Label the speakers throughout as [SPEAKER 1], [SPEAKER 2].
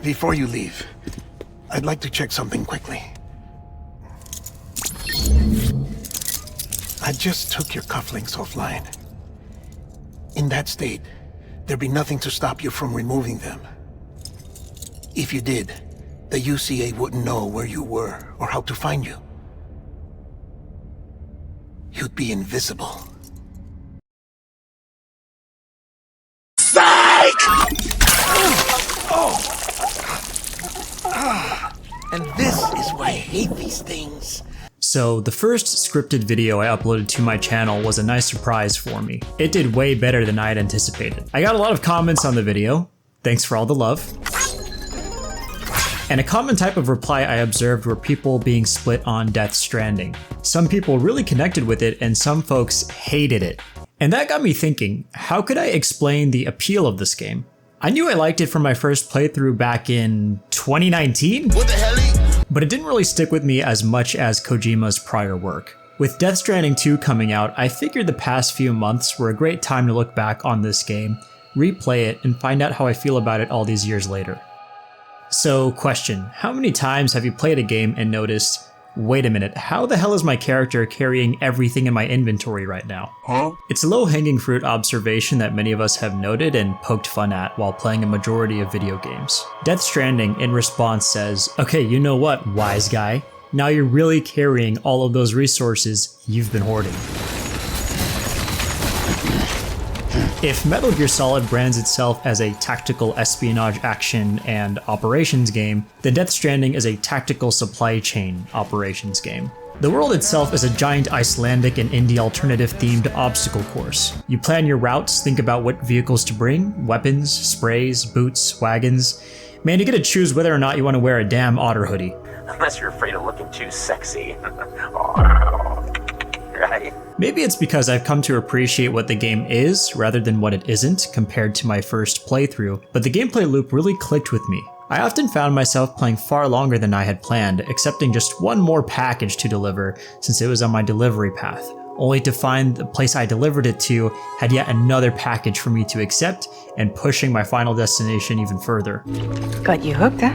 [SPEAKER 1] Before you leave, I'd like to check something quickly. I just took your cufflinks offline. In that state, there'd be nothing to stop you from removing them. If you did, the UCA wouldn't know where you were or how to find you. You'd be invisible. And this is why I hate these things.
[SPEAKER 2] So the first scripted video I uploaded to my channel was a nice surprise for me. It did way better than I had anticipated. I got a lot of comments on the video. Thanks for all the love. And a common type of reply I observed were people being split on Death Stranding. Some people really connected with it and some folks hated it. And that got me thinking, how could I explain the appeal of this game? I knew I liked it from my first playthrough back in 2019,
[SPEAKER 3] What the hell?
[SPEAKER 2] but it didn't really stick with me as much as Kojima's prior work. With Death Stranding 2 coming out, I figured the past few months were a great time to look back on this game, replay it, and find out how I feel about it all these years later. So, question, how many times have you played a game and noticed, wait a minute, how the hell is my character carrying everything in my inventory right now?
[SPEAKER 3] Huh?
[SPEAKER 2] It's a low-hanging fruit observation that many of us have noted and poked fun at while playing a majority of video games. Death Stranding, in response, says, okay, you know what, wise guy? Now you're really carrying all of those resources you've been hoarding. If Metal Gear Solid brands itself as a tactical espionage action and operations game, then Death Stranding is a tactical supply chain operations game. The world itself is a giant Icelandic and indie alternative themed obstacle course. You plan your routes, think about what vehicles to bring, weapons, sprays, boots, wagons. Man, you get to choose whether or not you want to wear a damn otter hoodie.
[SPEAKER 4] Unless you're afraid of looking too sexy. Right?
[SPEAKER 2] Maybe it's because I've come to appreciate what the game is rather than what it isn't compared to my first playthrough, but the gameplay loop really clicked with me. I often found myself playing far longer than I had planned, accepting just one more package to deliver since it was on my delivery path, only to find the place I delivered it to had yet another package for me to accept and pushing my final destination even further.
[SPEAKER 5] Got you hooked, huh?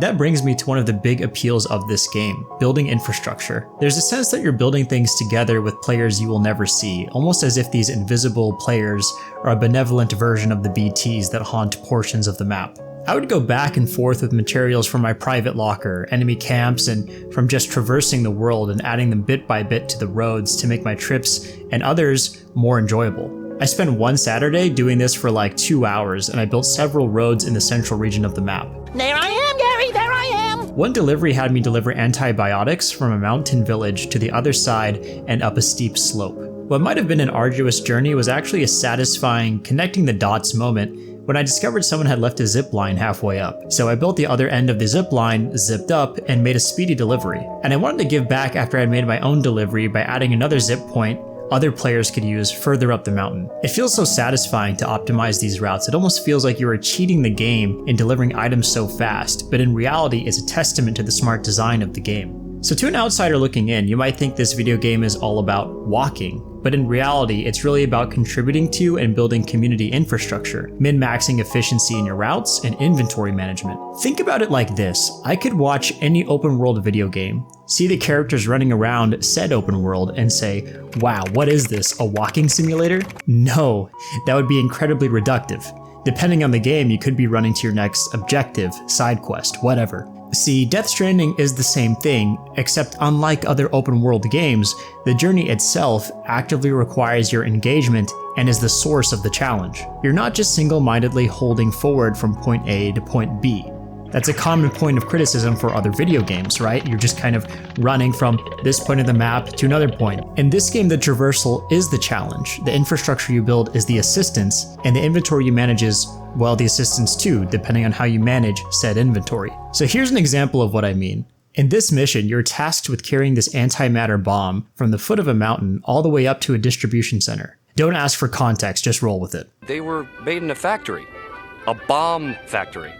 [SPEAKER 2] That brings me to one of the big appeals of this game, building infrastructure. There's a sense that you're building things together with players you will never see, almost as if these invisible players are a benevolent version of the BTs that haunt portions of the map. I would go back and forth with materials from my private locker, enemy camps, and from just traversing the world and adding them bit by bit to the roads to make my trips and others more enjoyable. I spent one Saturday doing this for like 2 hours, and I built several roads in the central region of the map.
[SPEAKER 3] There I am, Gary, there I am!
[SPEAKER 2] One delivery had me deliver antibiotics from a mountain village to the other side and up a steep slope. What might have been an arduous journey was actually a satisfying connecting the dots moment when I discovered someone had left a zip line halfway up. So I built the other end of the zip line, zipped up, and made a speedy delivery. And I wanted to give back after I made my own delivery by adding another zip point other players could use further up the mountain. It feels so satisfying to optimize these routes. It almost feels like you are cheating the game in delivering items so fast, but in reality it's a testament to the smart design of the game. So to an outsider looking in, you might think this video game is all about walking, but in reality, it's really about contributing to and building community infrastructure, min-maxing efficiency in your routes, and inventory management. Think about it like this. I could watch any open world video game, see the characters running around said open world, and say, wow, what is this, a walking simulator? No, that would be incredibly reductive. Depending on the game, you could be running to your next objective, side quest, whatever. See, Death Stranding is the same thing, except unlike other open world games, the journey itself actively requires your engagement and is the source of the challenge. You're not just single-mindedly holding forward from point A to point B. That's a common point of criticism for other video games, right? You're just kind of running from this point of the map to another point. In this game, the traversal is the challenge. The infrastructure you build is the assistance, and the inventory you manage is, well, the assistance too, depending on how you manage said inventory. So here's an example of what I mean. In this mission, you're tasked with carrying this antimatter bomb from the foot of a mountain all the way up to a distribution center. Don't ask for context, just roll with it.
[SPEAKER 6] They were made in a factory. A bomb factory.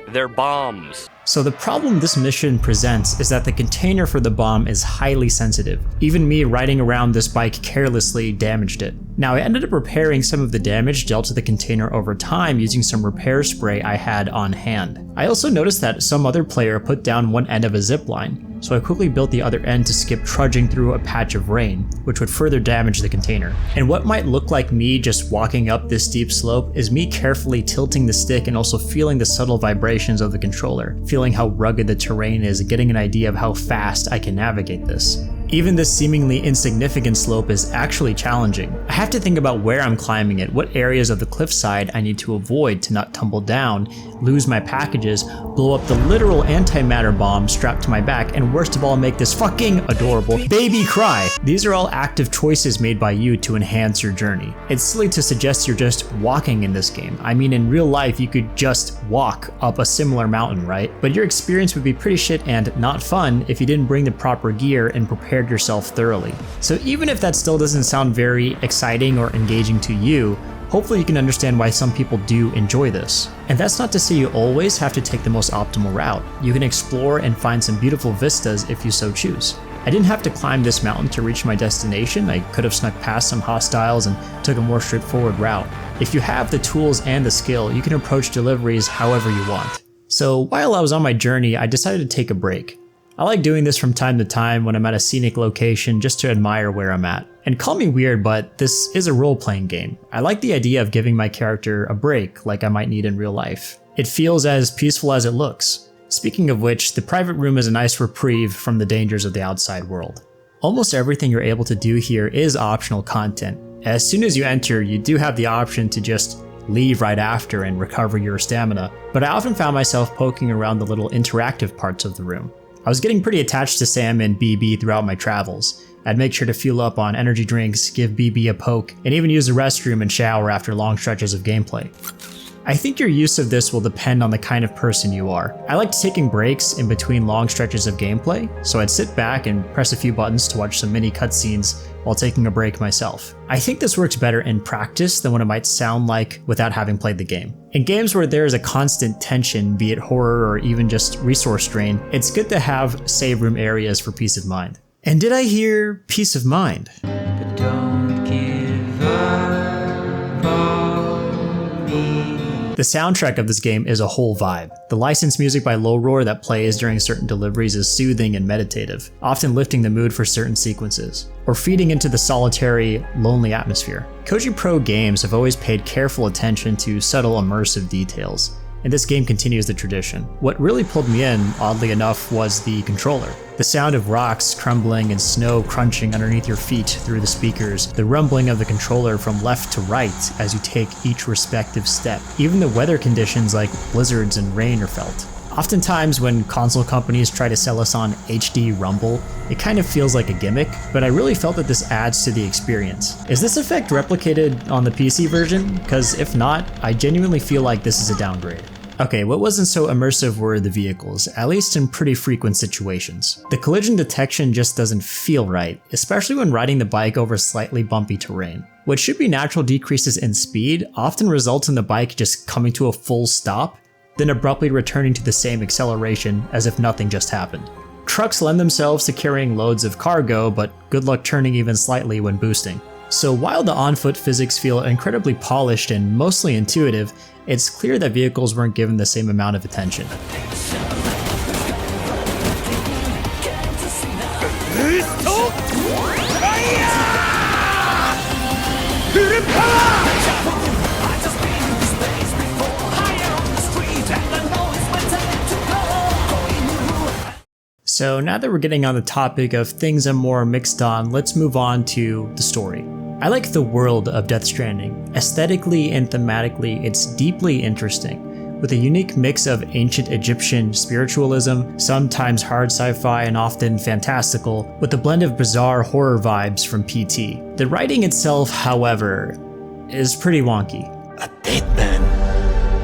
[SPEAKER 6] They're bombs.
[SPEAKER 2] So the problem this mission presents is that the container for the bomb is highly sensitive. Even me riding around this bike carelessly damaged it. Now I ended up repairing some of the damage dealt to the container over time using some repair spray I had on hand. I also noticed that some other player put down one end of a zip line, so I quickly built the other end to skip trudging through a patch of rain, which would further damage the container. And what might look like me just walking up this steep slope is me carefully tilting the stick and also feeling the subtle vibrations of the controller, feeling how rugged the terrain is and getting an idea of how fast I can navigate this. Even this seemingly insignificant slope is actually challenging. I have to think about where I'm climbing it, what areas of the cliffside I need to avoid to not tumble down, lose my packages, blow up the literal antimatter bomb strapped to my back, and worst of all, make this fucking adorable baby cry. These are all active choices made by you to enhance your journey. It's silly to suggest you're just walking in this game. I mean, in real life, you could just walk up a similar mountain, right? But your experience would be pretty shit and not fun if you didn't bring the proper gear and prepared yourself thoroughly. So even if that still doesn't sound very exciting or engaging to you, hopefully you can understand why some people do enjoy this. And that's not to say you always have to take the most optimal route. You can explore and find some beautiful vistas if you so choose. I didn't have to climb this mountain to reach my destination. I could have snuck past some hostiles and took a more straightforward route. If you have the tools and the skill, you can approach deliveries however you want. So while I was on my journey, I decided to take a break. I like doing this from time to time when I'm at a scenic location just to admire where I'm at. And call me weird, but this is a role-playing game. I like the idea of giving my character a break like I might need in real life. It feels as peaceful as it looks. Speaking of which, the private room is a nice reprieve from the dangers of the outside world. Almost everything you're able to do here is optional content. As soon as you enter, you do have the option to just leave right after and recover your stamina, but I often found myself poking around the little interactive parts of the room. I was getting pretty attached to Sam and BB throughout my travels. I'd make sure to fuel up on energy drinks, give BB a poke, and even use the restroom and shower after long stretches of gameplay. I think your use of this will depend on the kind of person you are. I liked taking breaks in between long stretches of gameplay, so I'd sit back and press a few buttons to watch some mini cutscenes while taking a break myself. I think this works better in practice than what it might sound like without having played the game. In games where there is a constant tension, be it horror or even just resource drain, it's good to have save room areas for peace of mind. And did I hear peace of mind? But don't give up on me. The soundtrack of this game is a whole vibe. The licensed music by Low Roar that plays during certain deliveries is soothing and meditative, often lifting the mood for certain sequences, or feeding into the solitary, lonely atmosphere. Koji Pro games have always paid careful attention to subtle immersive details, and this game continues the tradition. What really pulled me in, oddly enough, was the controller. The sound of rocks crumbling and snow crunching underneath your feet through the speakers, the rumbling of the controller from left to right as you take each respective step. Even the weather conditions like blizzards and rain are felt. Oftentimes when console companies try to sell us on HD rumble, it kind of feels like a gimmick, but I really felt that this adds to the experience. Is this effect replicated on the PC version? Because if not, I genuinely feel like this is a downgrade. Okay, what wasn't so immersive were the vehicles, at least in pretty frequent situations. The collision detection just doesn't feel right, especially when riding the bike over slightly bumpy terrain. What should be natural decreases in speed often results in the bike just coming to a full stop, then abruptly returning to the same acceleration as if nothing just happened. Trucks lend themselves to carrying loads of cargo, but good luck turning even slightly when boosting. So while the on-foot physics feel incredibly polished and mostly intuitive, it's clear that vehicles weren't given the same amount of attention. So now that we're getting on the topic of things I'm more mixed on, let's move on to the story. I like the world of Death Stranding. Aesthetically and thematically, it's deeply interesting, with a unique mix of ancient Egyptian spiritualism, sometimes hard sci-fi and often fantastical, with a blend of bizarre horror vibes from PT. The writing itself, however, is pretty wonky.
[SPEAKER 1] A dead man.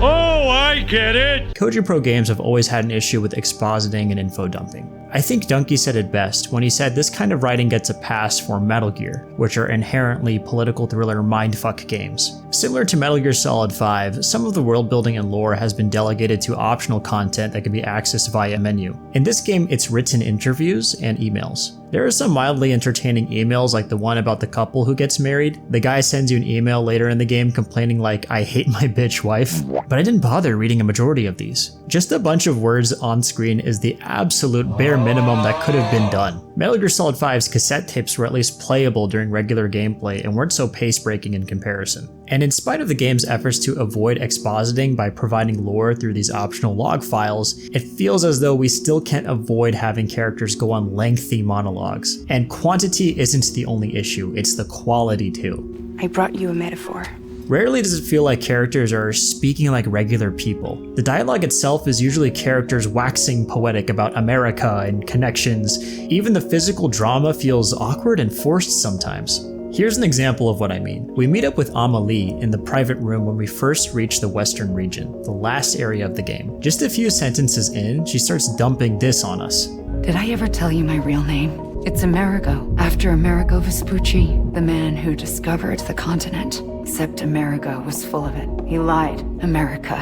[SPEAKER 5] Oh, I get it!
[SPEAKER 2] Koji Pro games have always had an issue with expositing and info dumping. I think Donkey said it best when he said this kind of writing gets a pass for Metal Gear, which are inherently political thriller mindfuck games. Similar to Metal Gear Solid 5, some of the world building and lore has been delegated to optional content that can be accessed via a menu. In this game, it's written interviews and emails. There are some mildly entertaining emails like the one about the couple who gets married. The guy sends you an email later in the game complaining like, "I hate my bitch wife," but I didn't bother reading a majority of these. Just a bunch of words on screen is the absolute bare minimum that could have been done. Metal Gear Solid 5's cassette tapes were at least playable during regular gameplay and weren't so pace-breaking in comparison. And in spite of the game's efforts to avoid expositing by providing lore through these optional log files, it feels as though we still can't avoid having characters go on lengthy monologues. And quantity isn't the only issue, it's the quality too.
[SPEAKER 6] I brought you a metaphor.
[SPEAKER 2] Rarely does it feel like characters are speaking like regular people. The dialogue itself is usually characters waxing poetic about America and connections. Even the physical drama feels awkward and forced sometimes. Here's an example of what I mean. We meet up with Amelie in the private room when we first reach the Western region, the last area of the game. Just a few sentences in, she starts dumping this on us.
[SPEAKER 6] Did I ever tell you my real name? It's Amerigo, after Amerigo Vespucci, the man who discovered the continent. Except Amerigo was full of it. He lied. America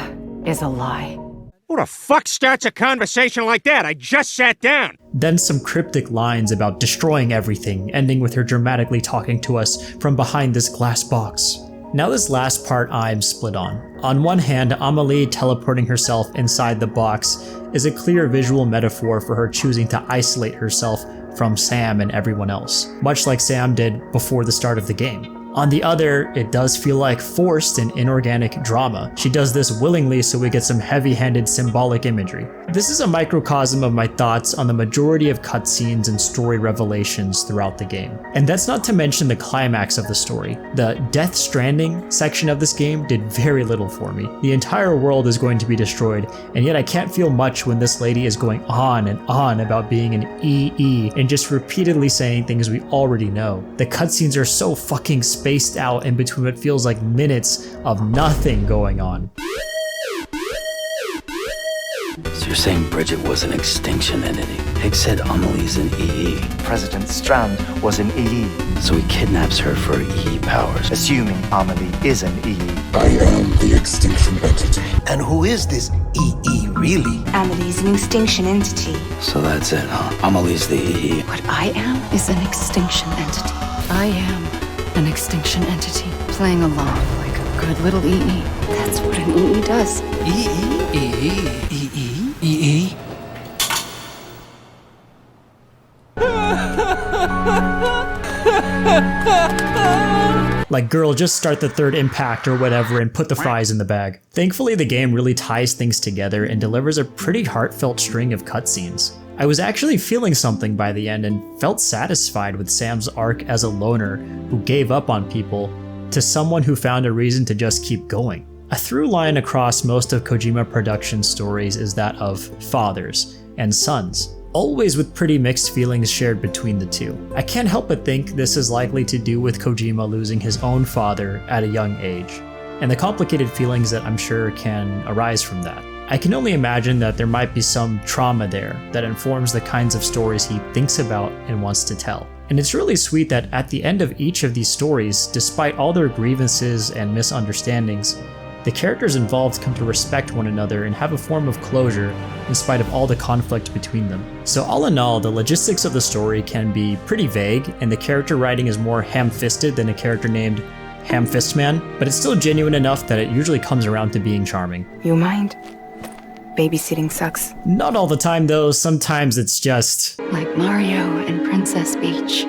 [SPEAKER 6] is a lie.
[SPEAKER 5] Who the fuck starts a conversation like that? I just sat down!
[SPEAKER 2] Then some cryptic lines about destroying everything, ending with her dramatically talking to us from behind this glass box. Now this last part I'm split on. On one hand, Amelie teleporting herself inside the box is a clear visual metaphor for her choosing to isolate herself from Sam and everyone else, much like Sam did before the start of the game. On the other, it does feel like forced and inorganic drama. She does this willingly so we get some heavy-handed symbolic imagery. This is a microcosm of my thoughts on the majority of cutscenes and story revelations throughout the game. And that's not to mention the climax of the story. The Death Stranding section of this game did very little for me. The entire world is going to be destroyed, and yet I can't feel much when this lady is going on and on about being an EE and just repeatedly saying things we already know. The cutscenes are so fucking spaced out in between what feels like minutes of nothing going on.
[SPEAKER 7] So you're saying Bridget was an extinction entity? Higgs said Amelie's an EE.
[SPEAKER 8] President Strand was an EE.
[SPEAKER 7] So he kidnaps her for EE powers.
[SPEAKER 8] Assuming Amelie is an EE.
[SPEAKER 9] I am the extinction entity.
[SPEAKER 1] And who is this EE really?
[SPEAKER 6] Amelie's an extinction entity.
[SPEAKER 7] So that's it, huh? Amelie's the EE.
[SPEAKER 6] What I am is an extinction entity. I am an extinction entity, playing along like a good little EE. That's what an EE does.
[SPEAKER 7] EE?
[SPEAKER 2] Like, girl, just start the third impact or whatever and put the fries in the bag. Thankfully, the game really ties things together and delivers a pretty heartfelt string of cutscenes. I was actually feeling something by the end and felt satisfied with Sam's arc as a loner who gave up on people to someone who found a reason to just keep going. A through line across most of Kojima Productions stories is that of fathers and sons, always with pretty mixed feelings shared between the two. I can't help but think this is likely to do with Kojima losing his own father at a young age, and the complicated feelings that I'm sure can arise from that. I can only imagine that there might be some trauma there that informs the kinds of stories he thinks about and wants to tell. And it's really sweet that at the end of each of these stories, despite all their grievances and misunderstandings, the characters involved come to respect one another and have a form of closure in spite of all the conflict between them. So all in all, the logistics of the story can be pretty vague, and the character writing is more ham-fisted than a character named Ham-Fistman, but it's still genuine enough that it usually comes around to being charming.
[SPEAKER 6] You mind? Babysitting sucks.
[SPEAKER 2] Not all the time though, sometimes it's just
[SPEAKER 6] Like Mario and Princess Peach.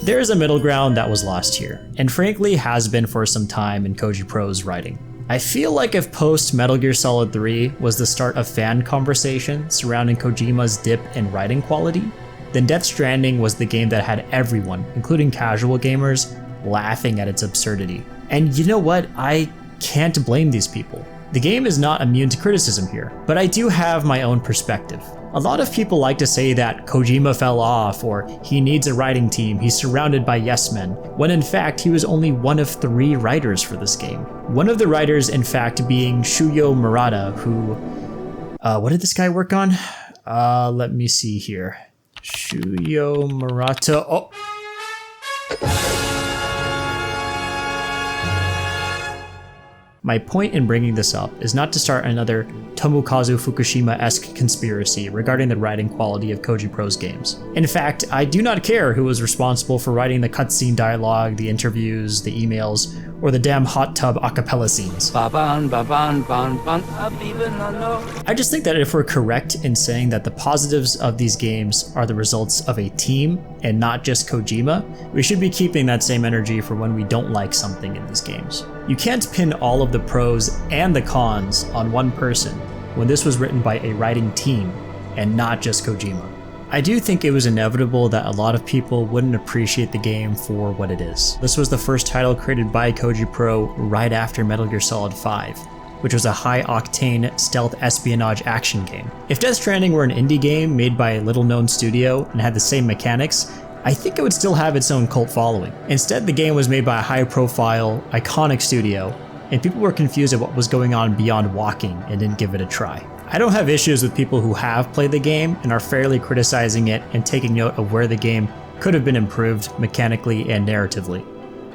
[SPEAKER 2] there is a middle ground that was lost here, and frankly has been for some time in Koji Pro's writing. I feel like if post Metal Gear Solid 3 was the start of fan conversation surrounding Kojima's dip in writing quality, then Death Stranding was the game that had everyone, including casual gamers, laughing at its absurdity. And you know what? I can't blame these people. The game is not immune to criticism here, but I do have my own perspective. A lot of people like to say that Kojima fell off, or he needs a writing team, he's surrounded by yes men, when in fact he was only one of 3 writers for this game. One of the writers in fact being Shuyo Murata, who, what did this guy work on? Let me see here. Shuyo Murata, My point in bringing this up is not to start another Tomokazu Fukushima-esque conspiracy regarding the writing quality of Koji Pro's games. In fact, I do not care who was responsible for writing the cutscene dialogue, the interviews, the emails, or the damn hot tub a cappella scenes. I just think that if we're correct in saying that the positives of these games are the results of a team and not just Kojima, we should be keeping that same energy for when we don't like something in these games. You can't pin all of the pros and the cons on one person when this was written by a writing team and not just Kojima. I do think it was inevitable that a lot of people wouldn't appreciate the game for what it is. This was the first title created by Koji Pro right after Metal Gear Solid 5, which was a high-octane stealth espionage action game. If Death Stranding were an indie game made by a little-known studio and had the same mechanics, I think it would still have its own cult following. Instead, the game was made by a high-profile, iconic studio, and people were confused at what was going on beyond walking and didn't give it a try. I don't have issues with people who have played the game and are fairly criticizing it and taking note of where the game could have been improved mechanically and narratively.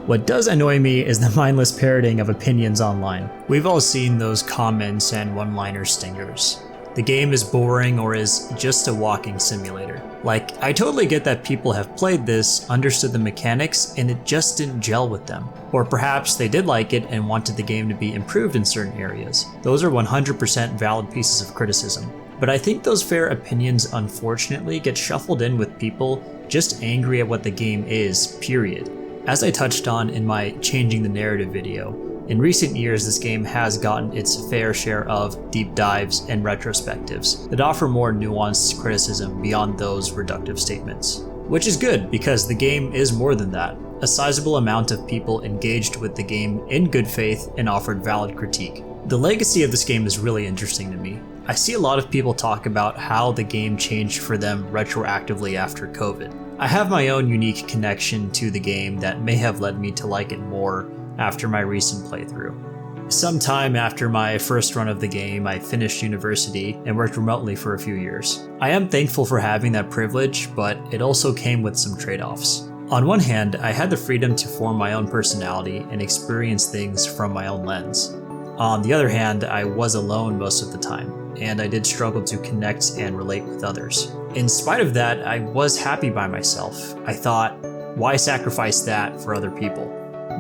[SPEAKER 2] What does annoy me is the mindless parroting of opinions online. We've all seen those comments and one-liner stingers. The game is boring or is just a walking simulator. Like, I totally get that people have played this, understood the mechanics, and it just didn't gel with them. Or perhaps they did like it and wanted the game to be improved in certain areas. Those are 100% valid pieces of criticism. But I think those fair opinions unfortunately get shuffled in with people just angry at what the game is, period. As I touched on in my Changing the Narrative video, in recent years this game has gotten its fair share of deep dives and retrospectives that offer more nuanced criticism beyond those reductive statements. Which is good, because the game is more than that. A sizable amount of people engaged with the game in good faith and offered valid critique. The legacy of this game is really interesting to me. I see a lot of people talk about how the game changed for them retroactively after COVID. I have my own unique connection to the game that may have led me to like it more after my recent playthrough. Sometime after my first run of the game, I finished university and worked remotely for a few years. I am thankful for having that privilege, but it also came with some trade-offs. On one hand, I had the freedom to form my own personality and experience things from my own lens. On the other hand, I was alone most of the time, and I did struggle to connect and relate with others. In spite of that, I was happy by myself. I thought, why sacrifice that for other people?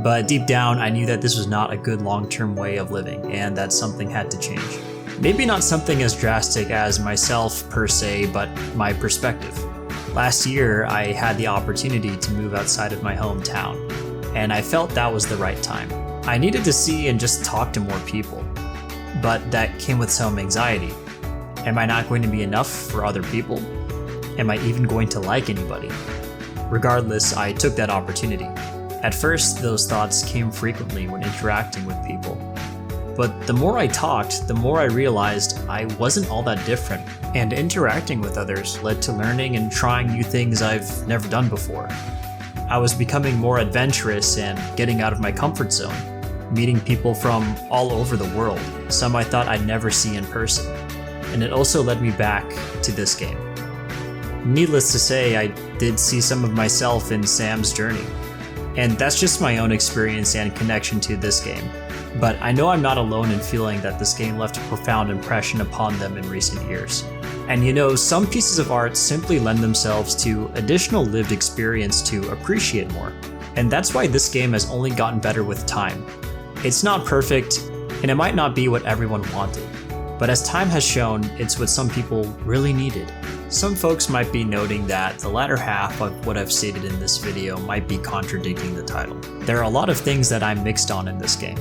[SPEAKER 2] But deep down, I knew that this was not a good long-term way of living, and that something had to change. Maybe not something as drastic as myself per se, but my perspective. Last year, I had the opportunity to move outside of my hometown, and I felt that was the right time. I needed to see and just talk to more people, but that came with some anxiety. Am I not going to be enough for other people? Am I even going to like anybody? Regardless, I took that opportunity. At first, those thoughts came frequently when interacting with people. But the more I talked, the more I realized I wasn't all that different, and interacting with others led to learning and trying new things I've never done before. I was becoming more adventurous and getting out of my comfort zone, meeting people from all over the world, some I thought I'd never see in person. And it also led me back to this game. Needless to say, I did see some of myself in Sam's journey. And that's just my own experience and connection to this game. But I know I'm not alone in feeling that this game left a profound impression upon them in recent years. And you know, some pieces of art simply lend themselves to additional lived experience to appreciate more. And that's why this game has only gotten better with time. It's not perfect, and it might not be what everyone wanted. But as time has shown, it's what some people really needed. Some folks might be noting that the latter half of what I've stated in this video might be contradicting the title. There are a lot of things that I'm mixed on in this game,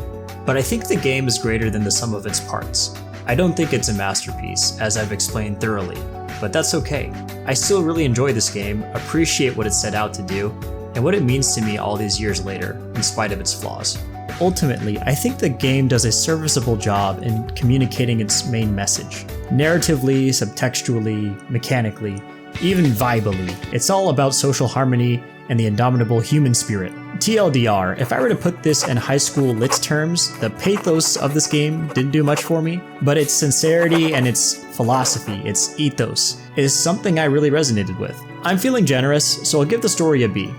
[SPEAKER 2] but I think the game is greater than the sum of its parts. I don't think it's a masterpiece, as I've explained thoroughly, but that's okay. I still really enjoy this game, appreciate what it set out to do, and what it means to me all these years later, in spite of its flaws. Ultimately, I think the game does a serviceable job in communicating its main message. Narratively, subtextually, mechanically, even vibally, it's all about social harmony and the indomitable human spirit. TLDR, if I were to put this in high school lit terms, the pathos of this game didn't do much for me, but its sincerity and its philosophy, its ethos, is something I really resonated with. I'm feeling generous, so I'll give the story a B-.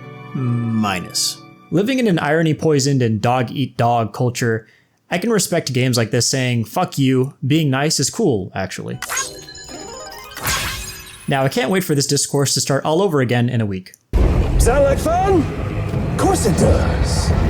[SPEAKER 2] Living in an irony-poisoned and dog-eat-dog culture, I can respect games like this saying, fuck you, being nice is cool, actually. Now, I can't wait for this discourse to start all over again in a week.
[SPEAKER 9] Sound like fun? Of course it does.